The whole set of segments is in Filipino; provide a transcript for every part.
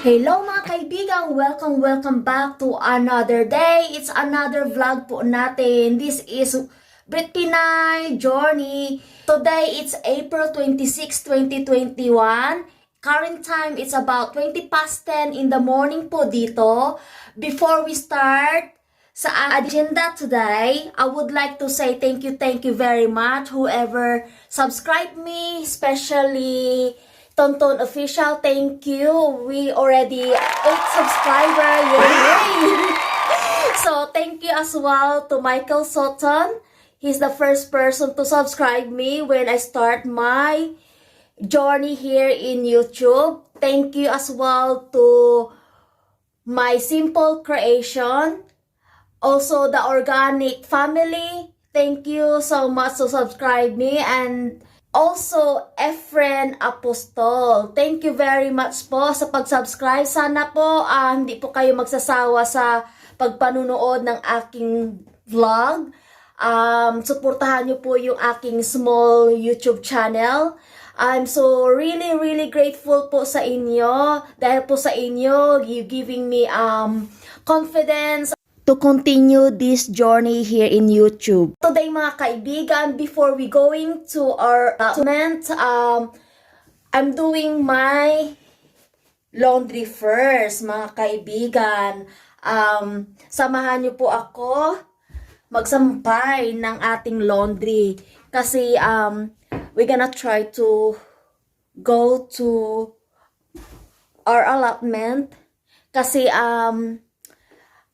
Hello mga kaibigan! Welcome back to another day. It's another vlog po natin. This is Brit Pinay Journey. Today it's April 26, 2021. Current time it's about 20 past 10 in the morning po dito. Before we start sa agenda today, I would like to say thank you very much whoever subscribed me, especially Tonton Official, thank you. We already 8 subscribers. Yay! So, thank you as well to Michael Sutton. He's the first person to subscribe me when I start my journey here in YouTube. Thank you as well to my Simple Creation. Also, the Organic Family. Thank you so much to subscribe me. And also, Efren Apostol. Thank you very much po sa pag-subscribe. Sana po hindi po kayo magsasawa sa pagpanunood ng aking vlog. Suportahan nyo po yung aking small YouTube channel. I'm so really grateful po sa inyo. Dahil po sa inyo, you giving me confidence to continue this journey here in YouTube. Today mga kaibigan, before we going to our allotment, I'm doing my laundry first mga kaibigan. Samahan niyo po ako magsampay ng ating laundry. Kasi we're gonna try to go to our allotment. Kasi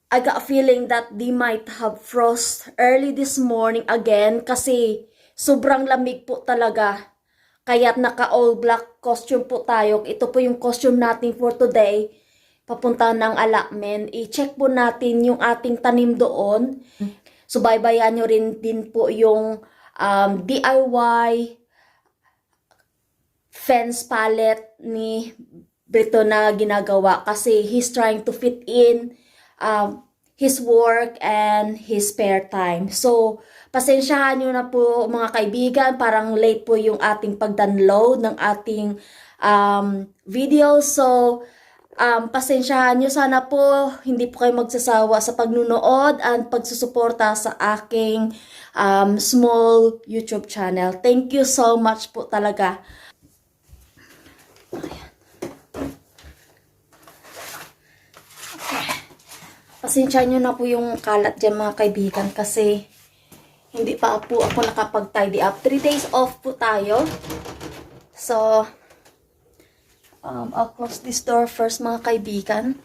I got a feeling that they might have frost early this morning again kasi sobrang lamig po talaga. Kaya't naka all black costume po tayo. Ito po yung costume natin for today. Papunta ng allotment. I-check po natin yung ating tanim doon. Subaybayan nyo rin din po yung DIY fence palette ni Brito na ginagawa kasi he's trying to fit in his work and his spare time. So, pasensyahan nyo na po mga kaibigan, parang late po yung ating pag-download ng ating video. So, pasensyahan nyo, sana po hindi po kayo magsasawa sa pagnunood at pagsusuporta sa aking small YouTube channel. Thank you so much po talaga. Pasensya nyo na po yung kalat dyan mga kaibigan kasi hindi pa po ako nakapag-tidy up. 3 days off po tayo. So, I'll close this door first mga kaibigan.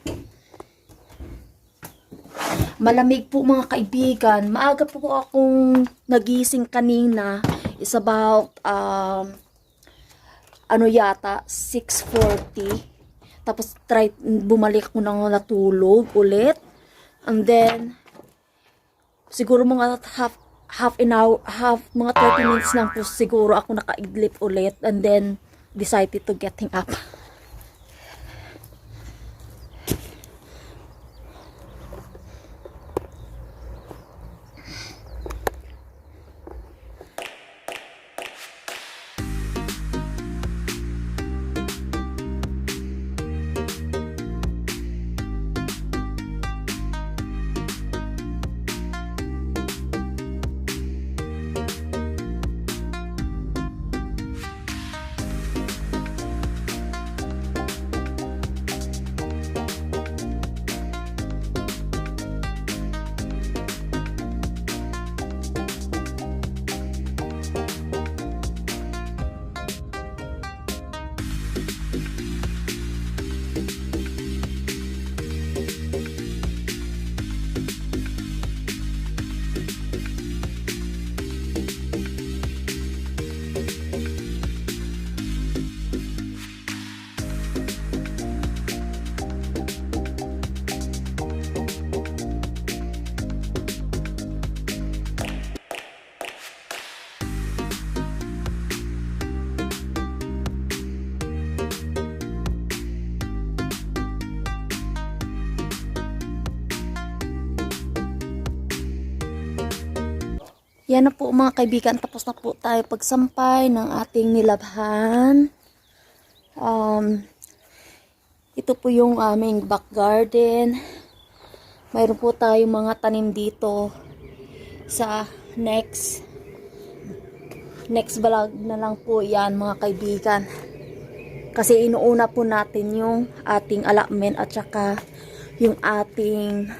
Malamig po mga kaibigan. Maaga po akong nagising kanina. It's about, 6:40. Tapos bumalik ako nang natulog ulit. And then, siguro mga mga 30 minutes lang po siguro ako nakaidlip ulit. And then, decided to getting up. Yan na po mga kaibigan, tapos na po tayo pagsampay ng ating nilabhan. Ito po yung aming back garden. Mayroon po tayong mga tanim dito sa next vlog na lang po yan mga kaibigan. Kasi inuuna po natin yung ating allotment at saka yung ating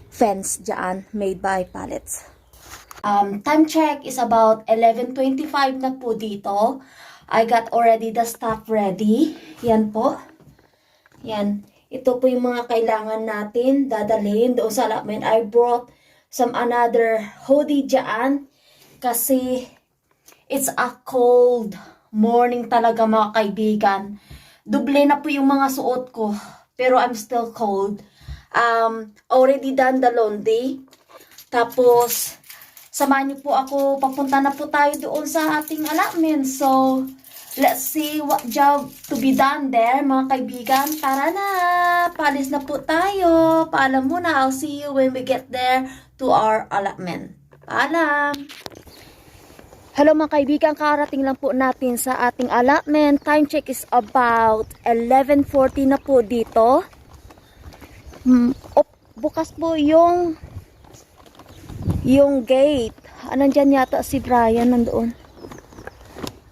fence dyan made by pallets. Time check is about 11:25 na po dito. I got already the stuff ready. Yan po. Yan. Ito po yung mga kailangan natin dadalhin doon sa allotment. I brought some another hoodie dyan kasi it's a cold morning talaga mga kaibigan. Duble na po yung mga suot ko pero I'm still cold. Already done the laundry. Tapos samahan niyo po ako, papunta na po tayo doon sa ating allotment. So, let's see what job to be done there, mga kaibigan. Tara na! Paalis na po tayo. Paalam muna. I'll see you when we get there to our allotment. Paalam! Hello mga kaibigan, karating lang po natin sa ating allotment. Time check is about 11:40 na po dito. Bukas po yung gate. Nandyan yata si Brian nandoon.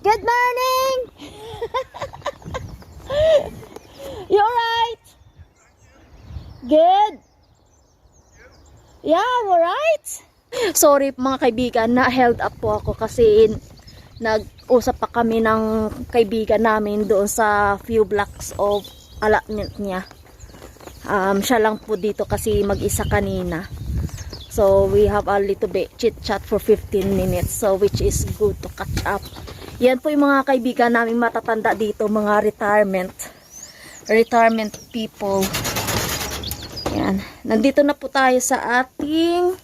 Good morning! You alright? Good? Yeah, I'm alright. Sorry mga kaibigan, na-held up po ako kasi nag-usap pa kami ng kaibigan namin doon sa few blocks of allotment niya. Siya lang po dito kasi mag-isa kanina. So, we have a little bit chit-chat for 15 minutes. So, which is good to catch up. Yan po yung mga kaibigan namin matatanda dito. Mga retirement people. Yan. Nandito na po tayo sa ating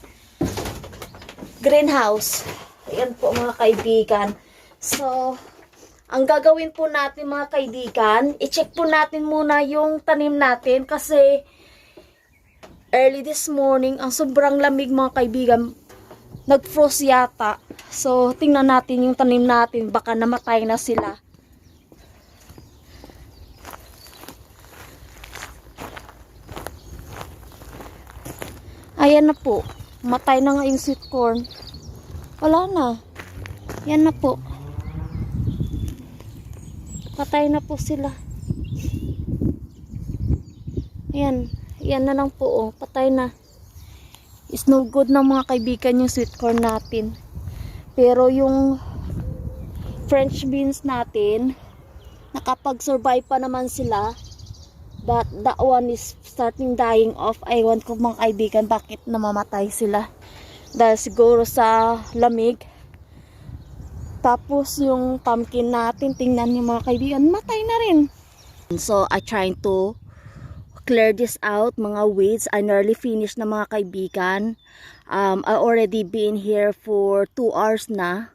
greenhouse. Yan po mga kaibigan. So, ang gagawin po natin mga kaibigan, i-check po natin muna yung tanim natin kasi early this morning, ang sobrang lamig mga kaibigan, nag-frost yata. So, tingnan natin yung tanim natin, baka namatay na sila. Ayan na po, matay na nga yung sweet corn. Wala na. Yan na po. Patay na po sila. Ayan. Yan na lang po, oh. Patay na. It's no good na mga kaibigan yung sweet corn natin. Pero yung French beans natin, nakapag-survive pa naman sila. But that one is starting dying off. Ewan ko mga kaibigan, bakit namamatay sila. Dahil siguro sa lamig. Tapos yung pumpkin natin, tingnan niyo mga kaibigan, matay na rin. So, I trying to clear this out, mga weeds. I nearly finished na mga kaibigan. I already been here for 2 hours na.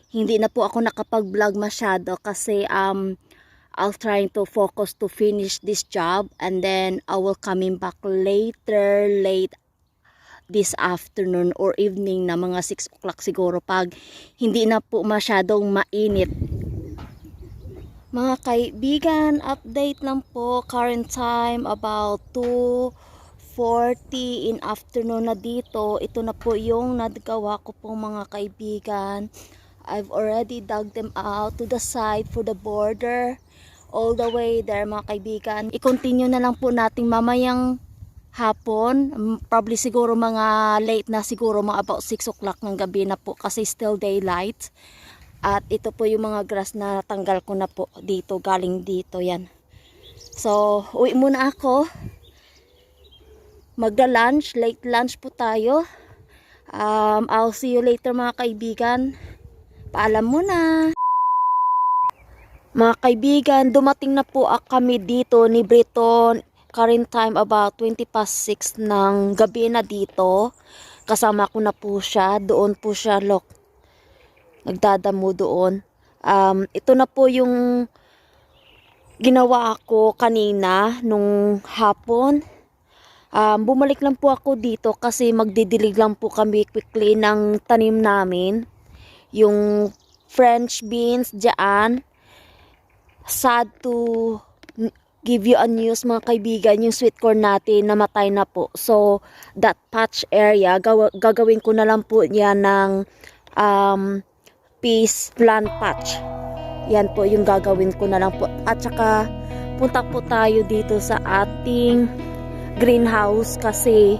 Hindi na po ako nakapag-vlog masyado kasi I'll trying to focus to finish this job and then I will coming back late this afternoon or evening na mga 6 o'clock siguro pag hindi na po masyadong mainit. Mga kaibigan, update lang po. Current time about 2:40 in afternoon na dito. Ito na po yung nagawa ko pong mga kaibigan. I've already dug them out to the side for the border. All the way there mga kaibigan. I-continue na lang po natin mamayang hapon. Probably siguro mga late na siguro mga about 6 o'clock ng gabi na po kasi still daylight. At ito po yung mga grass na tanggal ko na po dito, galing dito yan. So, uwi muna ako. Magda-lunch, late lunch po tayo. I'll see you later mga kaibigan. Paalam muna. Mga kaibigan, dumating na po kami dito ni Briton. Current time about 6:20 ng gabi na dito. Kasama ko na po siya. Doon po siya, nagdadamo doon. Ito na po yung ginawa ako kanina nung hapon. Bumalik lang po ako dito kasi magdidilig lang po kami quickly ng tanim namin. Yung French beans dyan. sad to give you a news mga kaibigan, yung sweet corn natin namatay na po. So that patch area, gagawin ko na lang po yan ng peace plant patch. Yan po yung gagawin ko na lang po. At saka punta po tayo dito sa ating greenhouse kasi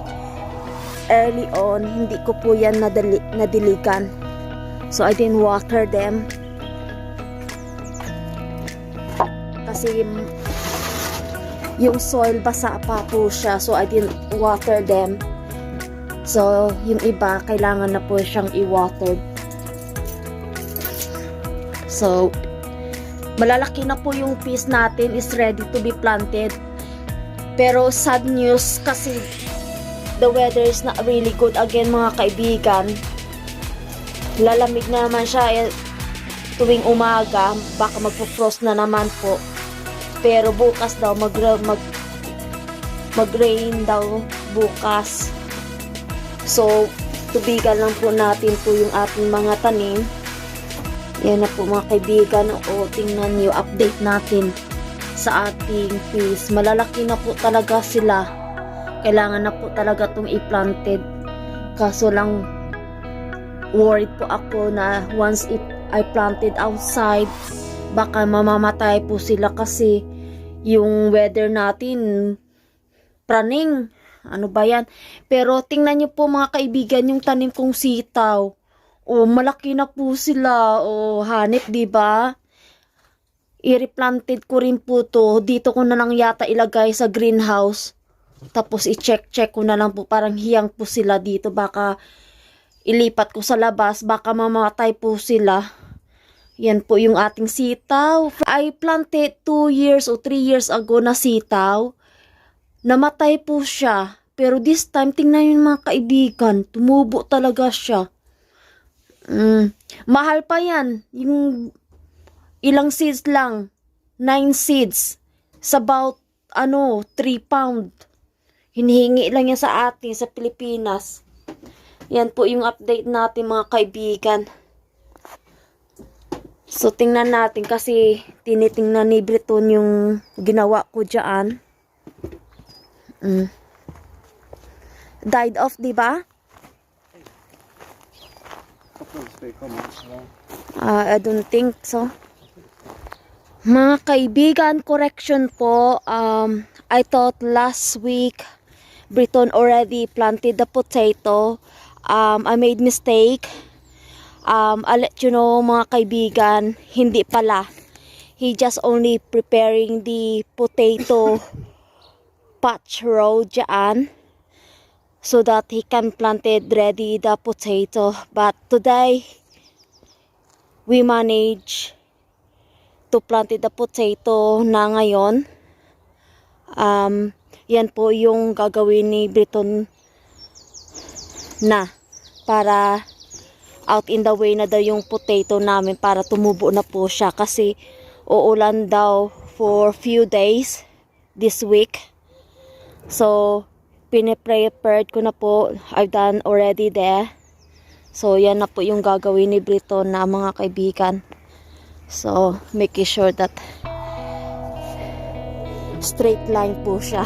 early on hindi ko po yan nadiligan. So I didn't water them kasi yung soil basa pa po siya, so I didn't water them. So yung iba kailangan na po siyang i-water. So malalaki na po yung peas natin, is ready to be planted. Pero sad news kasi the weather is not really good again mga kaibigan. Lalamig na naman siya tuwing umaga, baka magpo-frost na naman po. Pero bukas daw mag-rain daw bukas. So tubigan lang po natin po yung ating mga tanim. Yan na po mga kaibigan. O tingnan niyo, update natin sa ating peas. Malalaki na po talaga sila. Kailangan na po talaga itong i-planted. Kaso lang worried po ako na once I planted outside, baka mamamatay po sila kasi yung weather natin praning. Ano ba yan? Pero tingnan niyo po mga kaibigan yung tanim kong sitaw. O malaki na po sila. O hanip, di ba? I-replanted ko rin po to. Dito ko na lang yata ilagay sa greenhouse. Tapos i-check ko na lang po. Parang hiyang po sila dito. Baka ilipat ko sa labas, baka mamatay po sila. Yan po yung ating sitaw. I planted 2 years o 3 years ago na sitaw. Namatay po siya. Pero this time, tingnan yung mga kaibigan. Tumubo talaga siya. Mahal pa yan. Yung ilang seeds lang. 9 seeds. It's about 3 pound. Hinihingi lang yan sa atin sa Pilipinas. Yan po yung update natin mga kaibigan. So tingnan natin kasi tinitingnan ni Breton yung ginawa ko dyan. Died off, di ba? I don't think so. Mga kaibigan, correction po. I thought last week Breton already planted the potato. I made mistake. I'll let you know mga kaibigan, hindi pala. He just only preparing the potato patch row dyan so that he can planted ready the potato. But today we manage to planted the potato na ngayon. Yan po yung gagawin ni Breton na para out in the way na daw yung potato namin para tumubo na po siya kasi uulan daw for few days this week. So piniprepared ko na po. I've done already there. So yan na po yung gagawin ni Breton na mga kaibigan. So making sure that straight line po siya.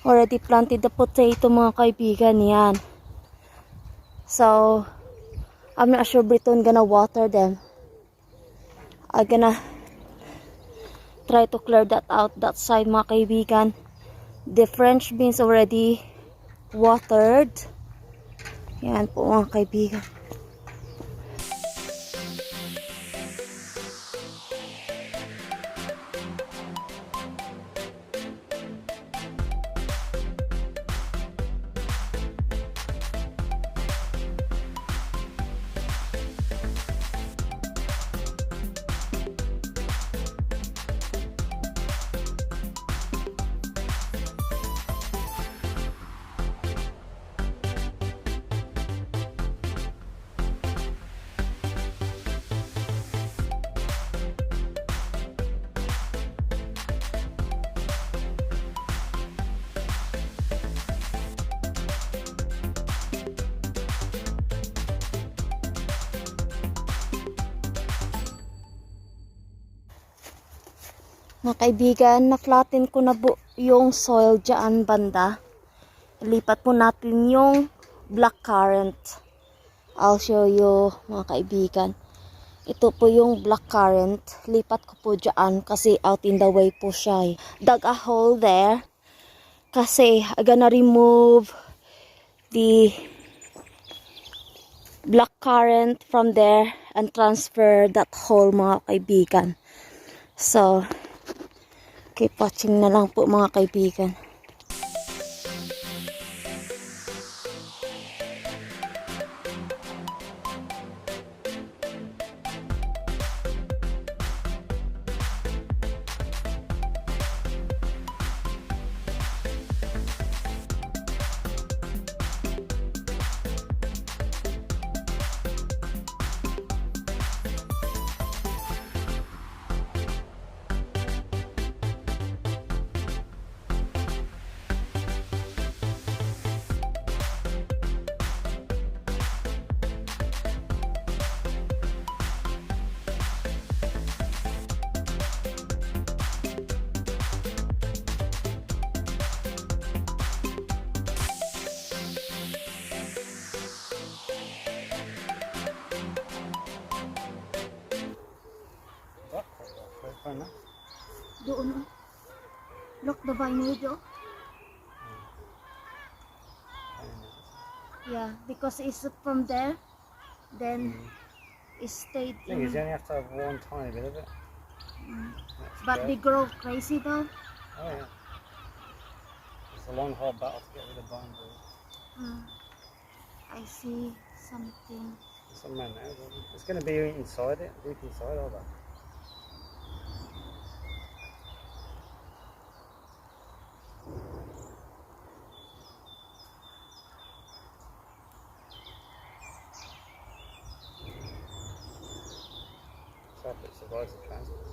Already planted the potato mga kaibigan. Yan. So, I'm not sure Briton gonna water them. I'm gonna try to clear that out, that side mga kaibigan. The French beans already watered. Yan po mga kaibigan. Mga kaibigan, na-flatten ko na yung soil dyan banda. Lipat po natin yung black currant. I'll show you mga kaibigan. Ito po yung black currant. Lipat ko po dyan kasi out in the way po siya. Dug a hole there. Kasi I'm gonna remove the black currant from there and transfer that hole mga kaibigan. So, keep watching na lang po mga kaibigan. Doon. Look, the vineyard. Yeah, because it's from there, then it stayed in. You only have to have one tiny bit of it. But they grow crazy though. Oh yeah. It's a long hard battle to get rid of vine. I see something. Some man now. It's going to be inside it, deep inside all that. So if it survives the transport.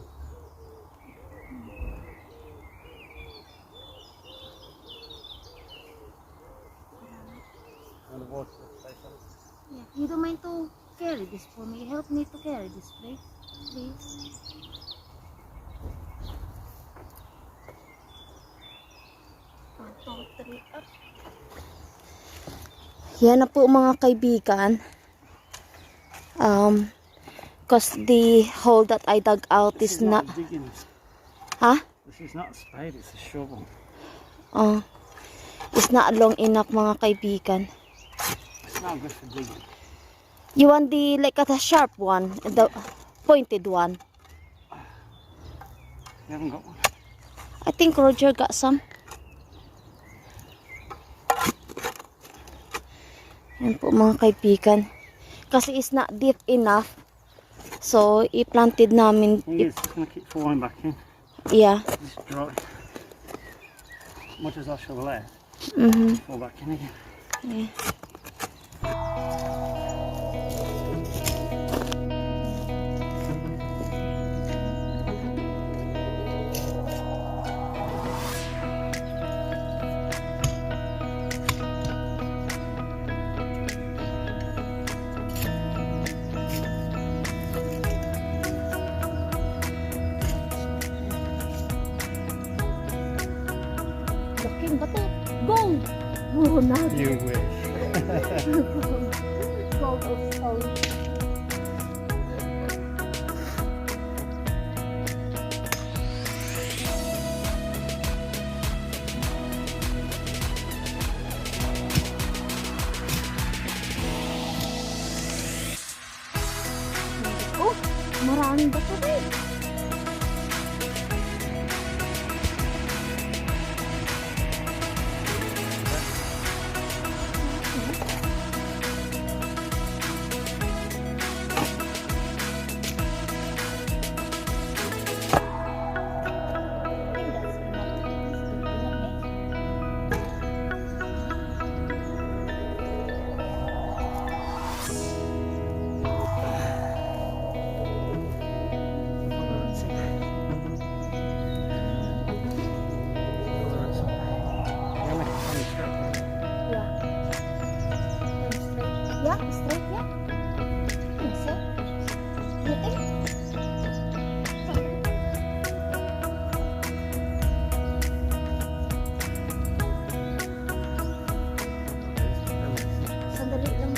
Want to watch this place out? Yeah, you don't mind to carry this for me? Help me to carry this, please. One, two, three, up. Yan na po mga kaibigan. Because the hole that I dug out is not digging. Huh? This is not a spade, it's a shovel. It's not long enough mga kaibigan. It's not good for digging. You want the like a sharp one, the pointed one? You haven't got one? I think Roger got some. Yan po mga kaibigan. Kasi it's not deep enough. So, i-planted namin. It's going to keep falling back in. Yeah. It's dry. Much as I shovel there, fall back in again. Yeah. Laking bato. Gold! Oh, not You wish. gold of stone. Oh, maraming bato din. Yeah, straight, yeah. Yes, yeah. You think? Sandali lang.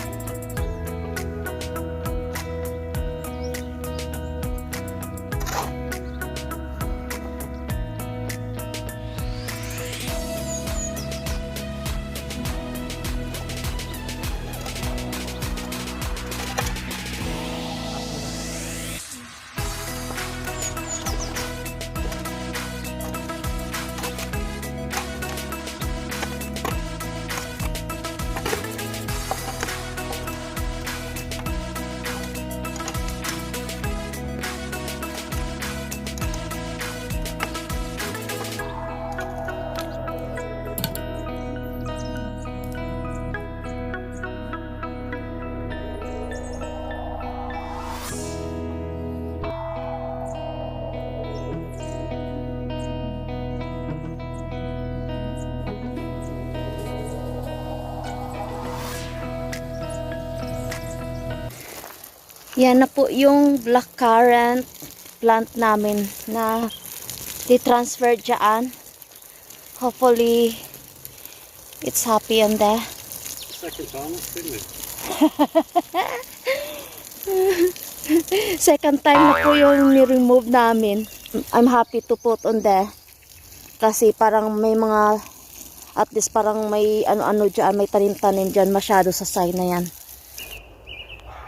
Yan na po yung black currant plant namin na di-transfer dyan. Hopefully, it's happy on there. Second time, didn't it? Second time na po yung ni-remove namin. I'm happy to put on there. Kasi parang may mga, at least parang may ano-ano dyan, may tanim-tanim dyan masyado sa side na yan.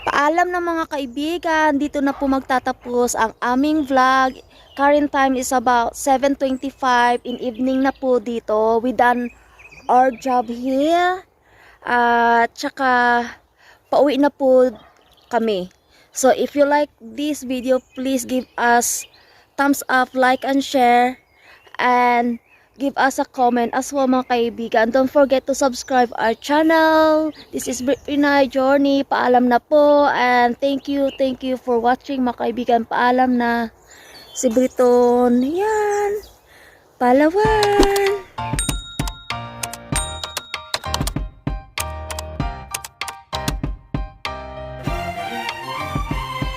Paalam ng mga kaibigan, dito na po magtatapos ang aming vlog. Current time is about 7:25 in evening na po dito. We done our job here. Tsaka pauwi na po kami. So if you like this video, please give us thumbs up, like and share, and give us a comment as well mga kaibigan. Don't forget to subscribe our channel. This is Pinay Journey. Paalam na po. And thank you for watching mga kaibigan. Paalam na. Si Briton. Yan. Palawan.